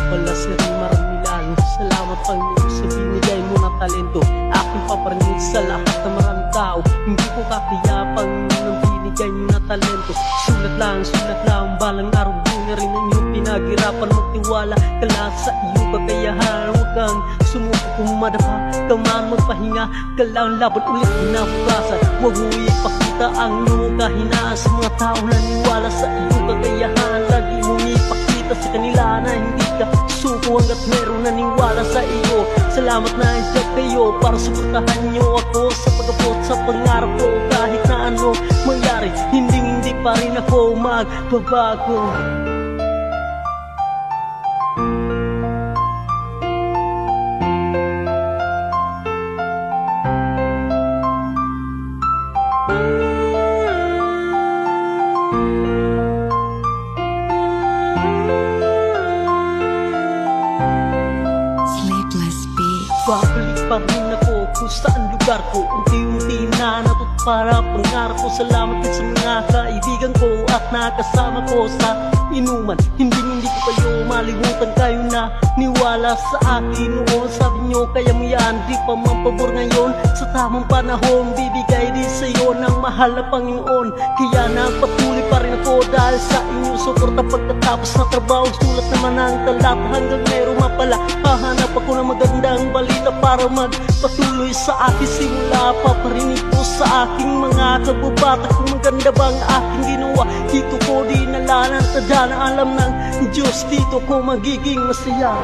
pala sir, maraming lalo salamat Panginoon sa binigay mo na talento. Aking paparinig sa lahat ng maraming tao. Hindi ko kakaya Panginoon ang binigay mo na talento. Sulat lang, balang araw na rin ang iyong pinaghirapan. Magtiwala ka lang sa iyong kakayahan. Huwag kang sumuko kung madapa ka man, magpahinga ka lang, laban ulit kinabukasan. Huwag mo ipakita ang iyong kahinaan sa mga tao na niwala sa iyong kakayahan. Lagi mo ipakita sa kanila na hindi ka suko hanggat meron na niwala sa iyo. Salamat na andyan kayo para suportahan niyo ako sa pag-abot sa pangarap ko. Kahit na ano mangyari, hindi pa rin ako magbabago. Babalik pa rin ako kung saan lugar ko. Unti-unti na natut para pangarap ko. Salamat din sa mga kaibigan ko at nakasama ko sa inuman. Hindi ko kayo malimutan, kayo na niwala sa akin noon. Sabi nyo kaya mo yan, di pa man pabor ngayon. Sa tamang panahon, bibigay din sa'yo ng mahal na Panginoon. Kaya nagpatuloy pa rin ako dahil sa inyong suporta. Pagkatapos na trabaho, sulat naman ang talata hanggang meron mapala. Hahanap ako ng magandang balita para magpatuloy sa akin. Simula paparinig ko sa aking mga kababata kung maganda bang aking ginawa. Dito ko dinala ng tadhana, alam ng Diyos dito ko magiging masaya.